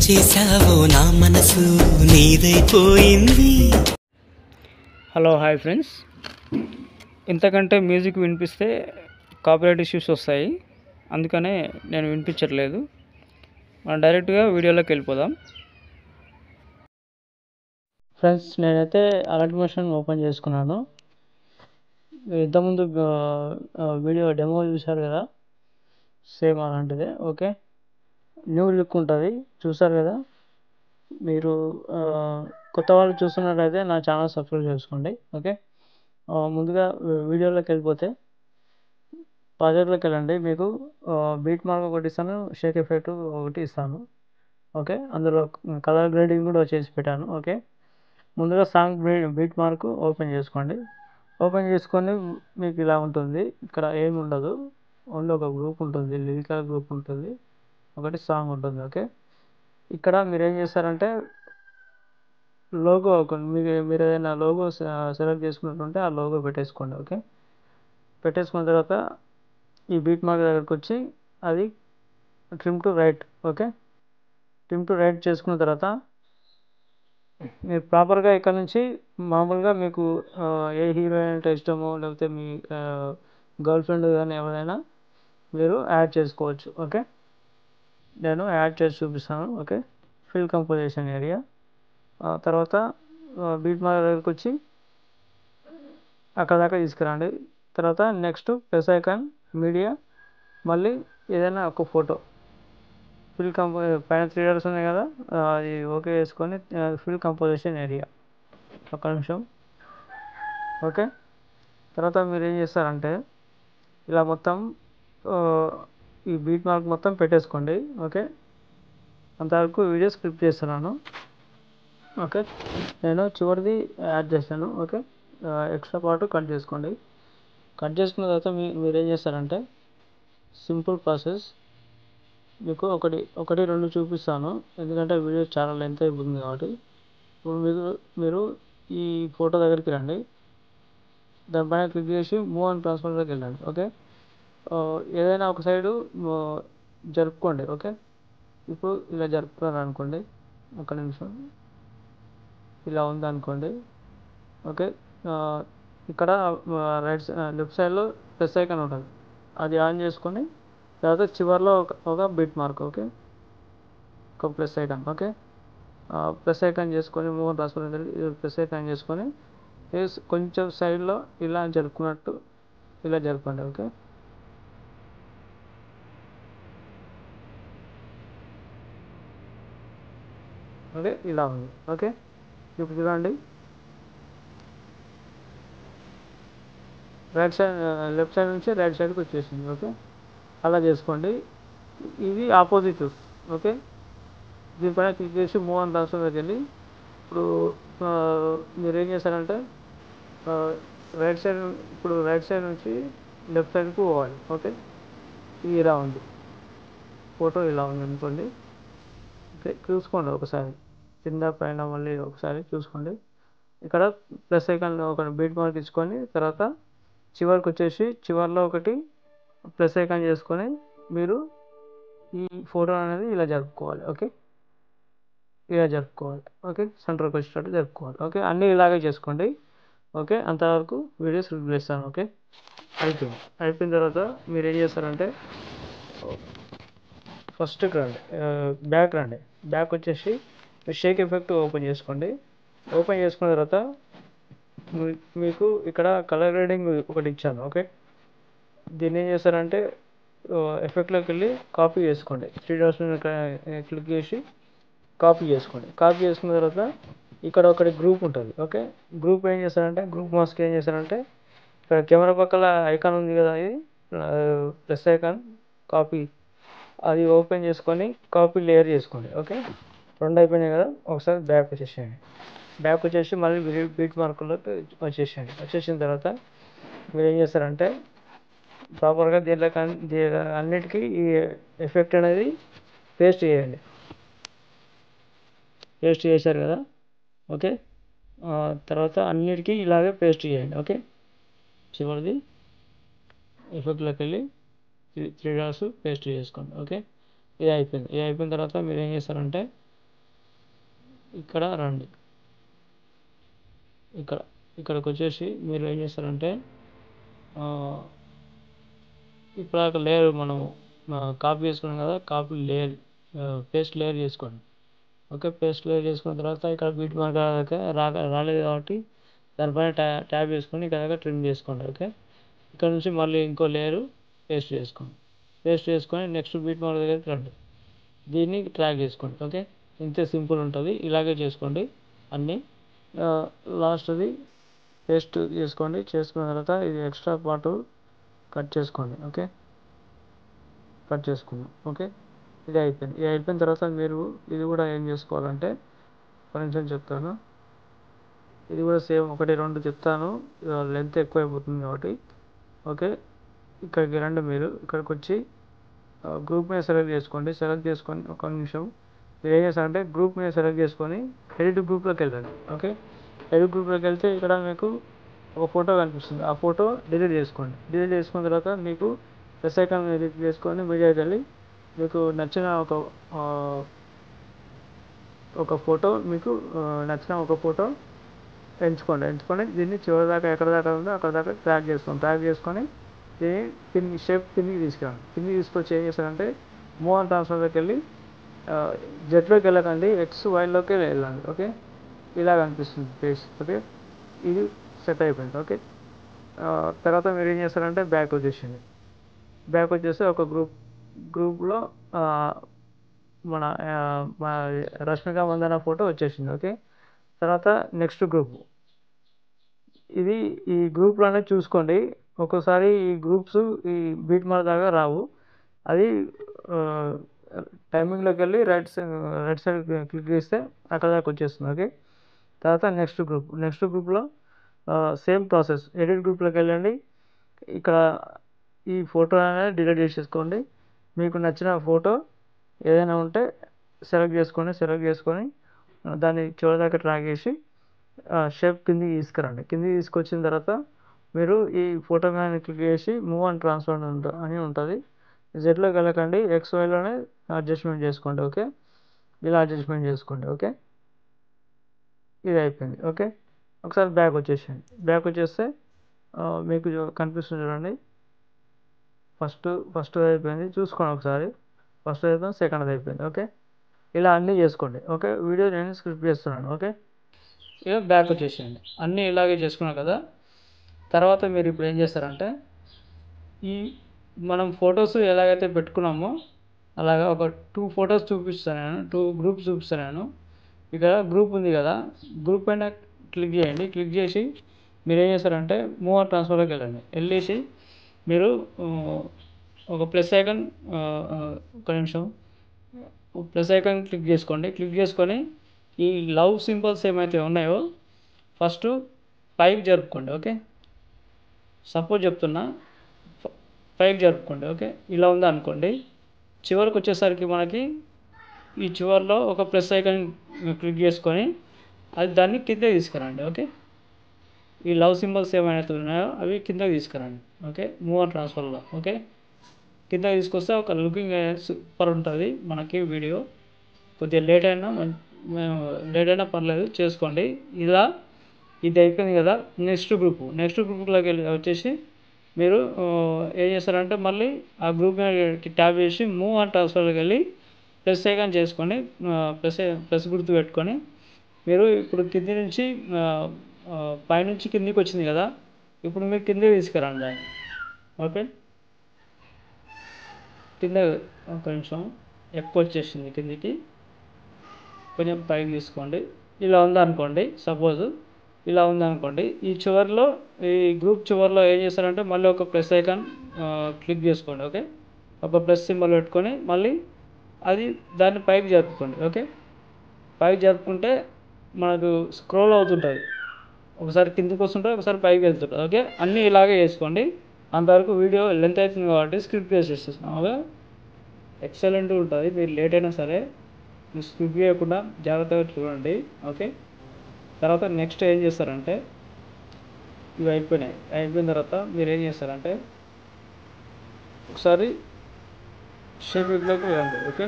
చేశావో నా మనసు నీదైపోయింది. హలో హాయ్ ఫ్రెండ్స్, ఇంతకంటే మ్యూజిక్ వినిపిస్తే కాపీరైట్ ఇష్యూస్ వస్తాయి, అందుకనే నేను వినిపించట్లేదు. మనం డైరెక్ట్గా వీడియోలోకి వెళ్ళిపోదాం. ఫ్రెండ్స్, నేనైతే అలర్ట్ మోషన్ ఓపెన్ చేసుకున్నాను. ఇంతకుముందు వీడియో డెమో చూశారు కదా, సేమ్ అలాంటిదే. ఓకే, న్యూ లుక్ ఉంటుంది, చూసారు కదా. మీరు కొత్త వాళ్ళు చూస్తున్నట్లయితే నా ఛానల్ సబ్స్క్రైబ్ చేసుకోండి. ఓకే, ముందుగా వీడియోలోకి వెళ్ళిపోతే ప్రాజెక్ట్లోకి వెళ్ళండి. మీకు బీట్ మార్క్ ఒకటి ఇస్తాను, షేక్ ఎఫెక్ట్ ఒకటి ఇస్తాను. ఓకే, అందులో కలర్ గ్రేడింగ్ కూడా చేసి పెట్టాను. ఓకే, ముందుగా సాంగ్ బీట్ మార్క్ ఓపెన్ చేసుకోండి. ఓపెన్ చేసుకొని మీకు ఇలా ఉంటుంది. ఇక్కడ ఏమి ఉండదు, ఓన్లీ ఒక గ్రూప్ ఉంటుంది, లిరికల్ గ్రూప్ ఉంటుంది, ఒకటి సాంగ్ ఉంటుంది. ఓకే, ఇక్కడ మీరు ఏం చేస్తారంటే లోగో, మీరు ఏదైనా లోగో సెలెక్ట్ చేసుకున్నట్టుంటే ఆ లోగో పెట్టేసుకోండి. ఓకే, పెట్టేసుకున్న తర్వాత ఈ బీట్ మార్క్ దగ్గరకు వచ్చి అది trim to right. Okay, trim to right చేసుకున్న తర్వాత మీరు ప్రాపర్గా ఇక్కడ నుంచి మామూలుగా మీకు ఏ హీరోయిన్ అంటే ఇష్టమో, లేకపోతే మీ గర్ల్ ఫ్రెండ్ కానీ ఎవరైనా మీరు యాడ్ చేసుకోవచ్చు. ఓకే, నేను యాడ్ చేసి చూపిస్తాను. ఓకే, ఫిల్ కంపోజిషన్ ఏరియా, తర్వాత బీట్ మార్క్ దగ్గరకు వచ్చి అక్కడ దాకా తీసుకురండి. తర్వాత నెక్స్ట్ ప్లస్ ఐకాన్, మీడియా, మళ్ళీ ఏదైనా ఒక ఫోటో, ఫిల్ పైన 3 డాట్స్ ఉన్నాయి కదా, అది ఓకే వేసుకొని ఫిల్ కంపోజిషన్ ఏరియా ఒక నిమిషం. ఓకే, తర్వాత మీరు ఏం చేస్తారంటే ఇలా మొత్తం ఈ బీట్ మార్క్ మొత్తం పెట్టేసుకోండి. ఓకే, అంతవరకు వీడియో స్క్రిప్ట్ చేస్తున్నాను. ఓకే, నేను చివరిది యాడ్ చేశాను. ఓకే, ఎక్స్ట్రా పార్ట్ కట్ చేసుకోండి. కట్ చేసుకున్న తర్వాత మీరు ఏం చేస్తారంటే సింపుల్ ప్రాసెస్, మీకు ఒకటి రెండు చూపిస్తాను, ఎందుకంటే వీడియో చాలా లెంత్ అయిపోతుంది కాబట్టి. ఇప్పుడు మీరు ఈ ఫోటో దగ్గరికి రండి, దానిపైన క్లిక్ చేసి మూవ్ అండ్ ట్రాన్స్ఫర్ దగ్గరికి వెళ్ళండి. ఓకే, ఏదైనా ఒక సైడు జరుపుకోండి. ఓకే, ఇప్పుడు ఇలా జరుపుతున్నారు అనుకోండి, ఒక నిమిషం, ఇలా ఉంది అనుకోండి. ఓకే, ఇక్కడ లెఫ్ట్ సైడ్లో ప్లస్ ఐకాన్ ఉంటుంది, అది ఆన్ చేసుకొని తర్వాత చివరిలో ఒక బిట్ మార్క్. ఓకే, ఒక plus icon. Okay, plus icon చేసుకొని మూవ్ రాసుకుని ప్లస్ ఐకాన్ చేసుకొని కొంచెం సైడ్లో ఇలా జరుపుకున్నట్టు ఇలా జరపండి. ఓకే, అంటే ఇలా ఉంది. ఓకే, ఇప్పుడు చూడండి, రైట్ సైడ్ లెఫ్ట్ సైడ్ నుంచి రైట్ సైడ్కి వచ్చేసింది. ఓకే, అలా చేసుకోండి. ఇది ఆపోజిట్. ఓకే, దీనిపైన క్లిక్ చేసి మూవ్ అండ్ ట్రాన్స్ఫర్కి వెళ్ళి ఇప్పుడు మీరు ఏం చేస్తారంటే రైట్ సైడ్ నుంచి లెఫ్ట్ సైడ్కి పోవాలి. ఓకే, ఇది ఇలా ఉంది, ఫోటో ఇలా ఉంది అనుకోండి. ఓకే, చూసుకోండి ఒకసారి, కింద పైన మళ్ళీ ఒకసారి చూసుకోండి. ఇక్కడ ప్లస్ ఐకాన్ ఒక బీట్ మార్క్ తీసుకొని తర్వాత చివరికి వచ్చేసి చివరిలో ఒకటి ప్లస్ ఐకాన్ చేసుకొని మీరు ఈ ఫోటో అనేది ఇలా జరుపుకోవాలి. ఓకే, ఇలా జరుపుకోవాలి. ఓకే, సెంటర్కి వచ్చేటట్టు జరుపుకోవాలి. ఓకే, అన్నీ ఇలాగే చేసుకోండి. ఓకే, అంతవరకు వీడియోస్ రిలీజ్ చేస్తాను. ఓకే, అయిపోయిన తర్వాత మీరు ఏం చేస్తారంటే ఫస్ట్ రండి, బ్యాక్ వచ్చేసి షేక్ ఎఫెక్ట్ ఓపెన్ చేసుకోండి. ఓపెన్ చేసుకున్న తర్వాత మీకు ఇక్కడ కలర్ గ్రేడింగ్ ఒకటి ఇచ్చాను. ఓకే, దీన్ని ఏం చేస్తారంటే ఎఫెక్ట్లోకి వెళ్ళి కాపీ చేసుకోండి. 3 డాట్స్ క్లిక్ చేసి కాపీ చేసుకోండి. కాపీ చేసుకున్న తర్వాత ఇక్కడ ఒకటి గ్రూప్ ఉంటుంది. ఓకే, గ్రూప్ ఏం చేస్తారంటే గ్రూప్ మాస్క్ ఏం చేస్తారంటే ఇక్కడ కెమెరా పక్కల ఐకాన్ ఉంది కదా, ఇది ప్లస్ ఐకాన్, కాపీ, అది ఓపెన్ చేసుకొని కాపీ లేయర్ చేసుకోండి. ఓకే, రెండు అయిపోయినాయి కదా, ఒకసారి బ్యాక్ వచ్చేసేయండి. బ్యాక్ వచ్చేసి మళ్ళీ బీట్ మార్కుల్లోకి వచ్చేసిన తర్వాత మీరు ఏం చేస్తారంటే ప్రాపర్గా దీంట్లో అన్నిటికీ ఈ ఎఫెక్ట్ అనేది పేస్ట్ చేయండి. పేస్ట్ చేశారు కదా. ఓకే, తర్వాత అన్నిటికీ ఇలాగే పేస్ట్ చేయండి. ఓకే, చివరిది ఎఫెక్ట్లోకి వెళ్ళి 3 డాట్స్ పేస్ట్ చేసుకోండి. ఓకే, ఇది అయిపోయింది. ఇది అయిపోయిన తర్వాత మీరు ఏం చేస్తారంటే ఇక్కడ రండి. ఇక్కడికి వచ్చేసి మీరు ఏం చేస్తారంటే ఇప్పుడు లేయర్ మనం కాపీ చేసుకున్నాం కదా, కాపీ లేయర్ పేస్ట్ లేయర్ చేసుకోండి. ఓకే, పేస్ట్ లేయర్ చేసుకున్న తర్వాత ఇక్కడ బీట్ మార్క్ రాలేదు కాబట్టి దానిపైన ట్యాబ్ చేసుకొని ఇక్కడ ట్రిమ్ చేసుకోండి. ఓకే, ఇక్కడ నుంచి మళ్ళీ ఇంకో లేయరు పేస్ట్ చేసుకోండి. పేస్ట్ చేసుకొని నెక్స్ట్ బీట్ మార్క్ దగ్గరికి రండి, దీన్ని ట్రాక్ చేసుకోండి. ఓకే, ఇంతే సింపుల్ ఉంటుంది. ఇలాగే చేసుకోండి అన్నీ. లాస్ట్ది పేస్ట్ చేసుకోండి. చేసుకున్న తర్వాత ఇది ఎక్స్ట్రా పార్ట్ కట్ చేసుకోండి. ఓకే, కట్ చేసుకున్నాం. ఓకే, ఇది అయిపోయింది. ఇది అయిపోయిన తర్వాత మీరు ఇది కూడా ఏం చేసుకోవాలంటే కొంచెం చెప్తాను. ఇది కూడా సేమ్ 1, 2 చెప్తాను, లెంత్ ఎక్కువైపోతుంది కాబట్టి. ఓకే, ఇక్కడికి రండి. మీరు ఇక్కడికి వచ్చి గ్రూప్ మీద సెలెక్ట్ చేసుకోండి. సెలెక్ట్ చేసుకొని ఒక నిమిషం మీరు ఏం చేస్తారంటే గ్రూప్ మీద సెలెక్ట్ చేసుకొని ఎడిట్ గ్రూప్లోకి వెళ్ళండి. ఓకే, ఎడిట్ గ్రూప్లోకి వెళ్తే ఇక్కడ మీకు ఒక ఫోటో కనిపిస్తుంది. ఆ ఫోటో డిలీట్ చేసుకోండి. డిలీట్ చేసుకున్న తర్వాత మీకు ప్లస్ ఐకాన్ ఎడిట్ చేసుకొని మీడియాకి వెళ్ళి మీకు నచ్చిన ఒక ఫోటో ఎంచుకొని దీన్ని చివరి దాకా ఎక్కడ దాకా ఉందో అక్కడ దాకా ట్రాక్ చేసుకొని దీన్ని షేప్ కిందికి తీసుకురండి. తీసుకొచ్చి ఏం చేస్తారంటే మూవ్ ఆన్ ట్రాన్స్ఫర్లోకి వెళ్ళి జెట్లోకి వెళ్ళకండి, XYలోకి వెళ్ళండి. ఓకే, ఇలాగ అనిపిస్తుంది పేజ్. ఓకే, ఇది సెట్ అయిపోయింది. ఓకే, తర్వాత మీరు ఏం చేస్తారంటే బ్యాక్ వచ్చేసి ఒక గ్రూప్లో మన రష్మిక మందన ఫోటో వచ్చేసింది. ఓకే, తర్వాత నెక్స్ట్ గ్రూప్ ఈ గ్రూప్లోనే చూసుకోండి. ఒక్కోసారి ఈ గ్రూప్స్ ఈ బీట్ మార్క్ దాకా రావు. అది టైమింగ్లోకి వెళ్ళి రైట్ సైడ్ క్లిక్ చేస్తే అక్కడ దాకా వచ్చేస్తుంది. ఓకే, తర్వాత నెక్స్ట్ గ్రూప్లో సేమ్ ప్రాసెస్. ఎడిట్ గ్రూప్లోకి వెళ్ళండి. ఇక్కడ ఈ ఫోటో అనేది డిలీట్ చేసేసుకోండి. మీకు నచ్చిన ఫోటో ఏదైనా ఉంటే సెలెక్ట్ చేసుకొని దాన్ని చివరిదాకా ట్రాక్ చేసి షేప్ కిందికి తీసుకొచ్చిన తర్వాత మీరు ఈ ఫోటో మీద క్లిక్ చేసి మూవ్ ఆన్ ట్రాన్స్ఫర్ అని ఉంటుంది. జెడ్లోకి వెళ్ళకండి, XYలోనే అడ్జస్ట్మెంట్ చేసుకోండి. ఓకే, ఇలా అడ్జస్ట్మెంట్ చేసుకోండి. ఓకే, ఇది అయిపోయింది. ఓకే, ఒకసారి బ్యాక్ వచ్చేస్తే మీకు కనిపిస్తుంది చూడండి. ఫస్ట్ అయిపోయింది, చూసుకోండి ఒకసారి. ఫస్ట్ అయిపోయింది, సెకండ్ అయిపోయింది. ఓకే, ఇలా అన్నీ చేసుకోండి. ఓకే, వీడియో నేను స్క్రిప్ట్ చేస్తున్నాను. ఓకే, ఇక బ్యాక్ వచ్చేసేయండి. అన్నీ ఇలాగే చేసుకున్నాం కదా. తర్వాత మీరు ఇప్పుడు ఏం చేస్తారంటే మనం ఫొటోస్ ఎలాగైతే పెట్టుకున్నామో అలాగా ఒక 2 ఫొటోస్ చూపిస్తాను నేను, 2 గ్రూప్స్ చూపిస్తాను నేను. ఇక్కడ గ్రూప్ ఉంది కదా, గ్రూప్ పైన క్లిక్ చేయండి. క్లిక్ చేసి మీరు ఏం చేస్తారంటే మూవ్ ఆన్ ట్రాన్స్ఫర్లోకి వెళ్ళేసి మీరు ఒక ప్లస్ ఐకాన్ క్లిక్ చేసుకోండి. క్లిక్ చేసుకొని ఈ లవ్ సింబల్స్ ఏమైతే ఉన్నాయో ఫస్ట్ పైకి జరుపుకోండి. ఓకే, సపోజ్ చెప్తున్నా, పైకి జరుపుకోండి. ఓకే, ఇలా ఉందా అనుకోండి. చివరికి వచ్చేసరికి మనకి ఈ చివరిలో ఒక ప్లస్ ఐకాన్ క్లిక్ చేసుకొని దాన్ని కిందకి తీసుకురండి. ఓకే, ఈ లవ్ సింబల్స్ ఏమైతే ఉన్నాయో అవి కిందకి తీసుకురండి. ఓకే, మూవ్ ఆన్ ట్రాన్స్ఫర్లో. ఓకే, కిందకి తీసుకొస్తే ఒక లుకింగ్ సూపర్ ఉంటుంది మనకి వీడియో. కొద్దిగా లేట్ అయినా పర్లేదు, చేసుకోండి. ఇది అయిపోయింది కదా. నెక్స్ట్ గ్రూప్లోకి వచ్చేసి మీరు ఏం చేస్తారంటే మళ్ళీ ఆ గ్రూప్ మీద ట్యాబ్ చేసి మూవ్ ఆన్ ట్రాన్స్ఫర్లోకి వెళ్ళి ప్లస్ ఐకాన్ చేసుకోండి. ప్లస్ గుర్తు పెట్టుకొని మీరు ఇప్పుడు కింది నుంచి పైనుంచి కిందికి వచ్చింది కదా, ఇప్పుడు మీరు కిందికి తీసుకురండి దాన్ని. ఓకే, కింద ఒక నిమిషం ఎక్కువ వచ్చేసింది, కిందికి కొంచెం పైకి తీసుకోండి. ఇలా ఉందనుకోండి, సపోజ్ ఇలా ఉందనుకోండి. ఈ గ్రూప్ చివరిలో ఏం చేస్తారంటే మళ్ళీ ఒక ప్లస్ ఐకాన్ క్లిక్ చేసుకోండి. ఓకే, ఒక ప్లస్ సింబల్ పెట్టుకొని మళ్ళీ దాన్ని పైకి జరుపుకోండి. ఓకే, పైకి జరుపుకుంటే మనకు స్క్రోల్ అవుతుంటుంది. ఒకసారి కిందికి వస్తుంటుంది, ఒకసారి పైకి వెళ్తుంటుంది. ఓకే, అన్నీ ఇలాగే చేసుకోండి. అంతవరకు వీడియో లెంత్ అవుతుంది కాబట్టి స్క్రిప్ట్ చేసేస్తాం. ఓకే, ఎక్సలెంట్ ఉంటుంది. మీరు లేట్ అయినా సరే మీరు స్క్రిప్ట్ చేయకుండా జాగ్రత్తగా చూడండి. ఓకే, తర్వాత నెక్స్ట్ ఏం చేస్తారంటే ఇవి అయిపోయిన తర్వాత మీరు ఏం చేస్తారంటే ఒకసారి షేప్ లోకి వెళ్ళండి. ఓకే,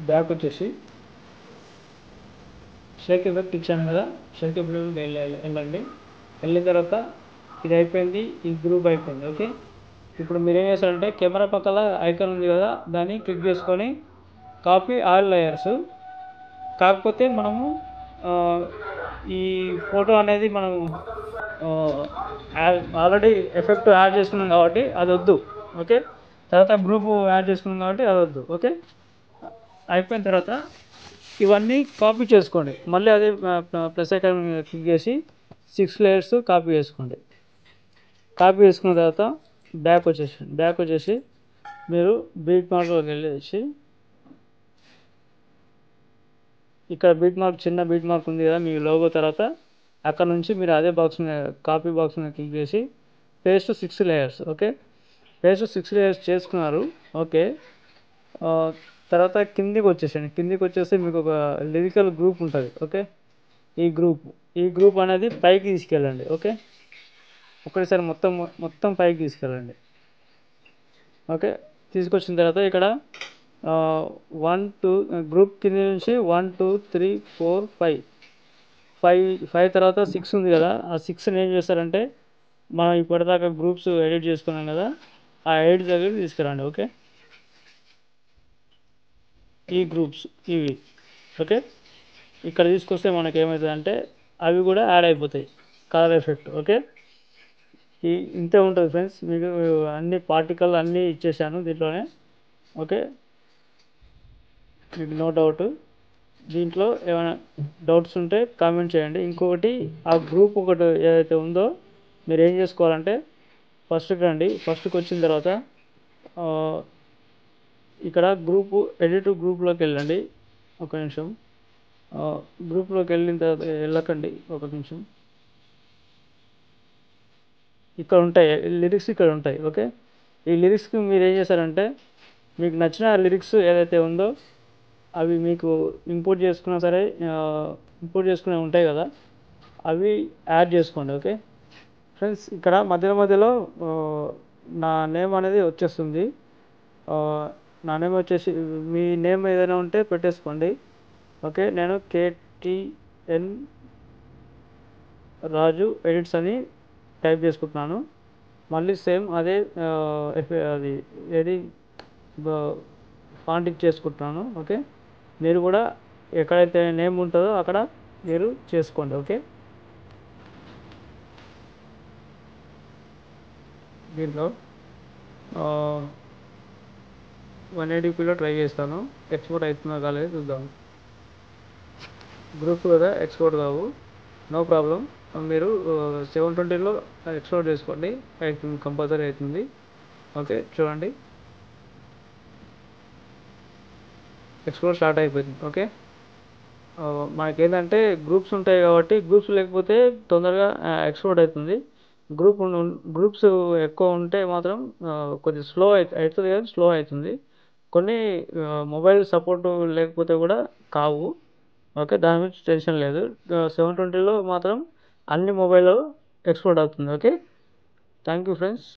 బ్యాక్ వచ్చేసి షేక్ ఎఫెక్ట్ ఇచ్చాను కదా, షేక్ ఎఫెక్ట్ వెళ్ళండి. వెళ్ళిన తర్వాత ఇది అయిపోయింది, ఈ గ్రూప్ అయిపోయింది. ఓకే, ఇప్పుడు మీరు ఏం చేస్తారంటే కెమెరా పక్కల ఐకాన్ ఉంది కదా, దాన్ని క్లిక్ చేసుకొని కాపీ ఆల్ లేయర్స్. కాకపోతే మనము ఈ ఫోటో అనేది మనం ఆల్రెడీ ఎఫెక్ట్ యాడ్ చేసుకున్నాం కాబట్టి అది వద్దు. ఓకే, తర్వాత గ్రూప్ యాడ్ చేసుకున్నాం కాబట్టి అది వద్దు. ఓకే, అయిపోయిన తర్వాత ఇవన్నీ కాపీ చేసుకోండి. మళ్ళీ అదే ప్లస్ ఐకాన్ క్లిక్ చేసి 6 లేయర్స్ కాపీ చేసుకోండి. కాపీ చేసుకున్న తర్వాత బ్యాక్ వచ్చేసి మీరు బీట్ మార్క్లోకి వెళ్ళేసి ఇక్కడ బీట్ మార్క్, చిన్న బీట్ మార్క్ ఉంది కదా మీ లోగో తర్వాత, అక్కడ నుంచి మీరు అదే కాపీ బాక్స్ మీద క్లిక్ చేసి paste 6 layers. Okay, paste 6 layers చేసుకున్నారు. ఓకే, తర్వాత కిందికి వచ్చేసి మీకు ఒక లిరికల్ గ్రూప్ ఉంటుంది. ఓకే, ఈ గ్రూప్ అనేది పైకి తీసుకెళ్ళండి. ఓకే, ఒకటేసారి మొత్తం పైకి తీసుకెళ్ళండి. ఓకే, తీసుకొచ్చిన తర్వాత ఇక్కడ 1 2 గ్రూప్ కింద నుంచి 1 2 3 4 5 తర్వాత 6 ఉంది కదా, ఆ 6ని ఏం చేస్తారంటే మనం ఇప్పటిదాకా గ్రూప్స్ ఎడిట్ చేసుకున్నాం కదా, ఆ ఎడిట్ దగ్గరికి తీసుకురండి. ఓకే, ఈ గ్రూప్స్ ఇవి. ఓకే, ఇక్కడ తీసుకొస్తే మనకి ఏమవుతుంది అంటే అవి కూడా యాడ్ అయిపోతాయి, కలర్ ఎఫెక్ట్. ఓకే, ఇంతే ఉంటుంది ఫ్రెండ్స్. మీకు అన్ని పార్టికల్ అన్నీ ఇచ్చేసాను దీంట్లోనే. ఓకే, మీకు నో డౌట్. దీంట్లో ఏమైనా డౌట్స్ ఉంటే కామెంట్ చేయండి. ఇంకొకటి, ఆ గ్రూప్ ఒకటి ఏదైతే ఉందో మీరు ఏం చేసుకోవాలంటే ఫస్ట్కి రండి. ఫస్ట్కి వచ్చిన తర్వాత ఇక్కడ ఎడిట్ గ్రూప్లోకి వెళ్ళండి. ఒక నిమిషం, గ్రూప్లోకి వెళ్ళిన తర్వాత వెళ్ళకండి, ఒక నిమిషం. ఇక్కడ ఉంటాయి లిరిక్స్, ఇక్కడ ఉంటాయి. ఓకే, ఈ లిరిక్స్కి మీరు ఏం చేశారంటే మీకు నచ్చిన లిరిక్స్ ఏదైతే ఉందో అవి మీకు ఇంపోర్ట్ చేసుకున్నా సరే, ఇంపోర్ట్ చేసుకునే ఉంటాయి కదా, అవి యాడ్ చేసుకోండి. ఓకే ఫ్రెండ్స్, ఇక్కడ మధ్యలో నా నేమ్ అనేది వచ్చేస్తుంది. నా నేమ్ వచ్చేసి మీ నేమ్ ఏదైనా ఉంటే పెట్టేసుకోండి. ఓకే, నేను KTN రాజు ఎడిట్స్ అని టైప్ చేసుకుంటున్నాను. మళ్ళీ సేమ్ అదే అది ఫాంట్ చేసుకుంటున్నాను. ఓకే, మీరు కూడా ఎక్కడైతే నేమ్ ఉంటుందో అక్కడ మీరు చేసుకోండి. ఓకే, దీంట్లో 180pలో ట్రై చేస్తాను. ఎక్స్పోర్ట్ అవుతుందో కాలేదు చూద్దాం. గ్రూప్ కదా, ఎక్స్పోర్ట్ కావు, నో ప్రాబ్లం. మీరు 720లో ఎక్స్పోర్ట్ చేసుకోండి, అవుతుంది, కంపల్సరీ అవుతుంది. ఓకే, చూడండి, ఎక్స్పోర్ట్ స్టార్ట్ అయిపోయింది. ఓకే, మనకేంటంటే గ్రూప్స్ ఉంటాయి కాబట్టి, గ్రూప్స్ లేకపోతే తొందరగా ఎక్స్పోర్ట్ అవుతుంది. గ్రూప్స్ ఎక్కువ ఉంటే మాత్రం కొద్దిగా స్లో అవుతుంది, కానీ స్లో అవుతుంది. కొన్ని మొబైల్ సపోర్ట్ లేకపోతే కూడా కావు. ఓకే, దాని గురించి టెన్షన్ లేదు. 720లో మాత్రం అన్ని మొబైల్లో ఎక్స్పోర్ట్ అవుతుంది. Okay, thank you friends.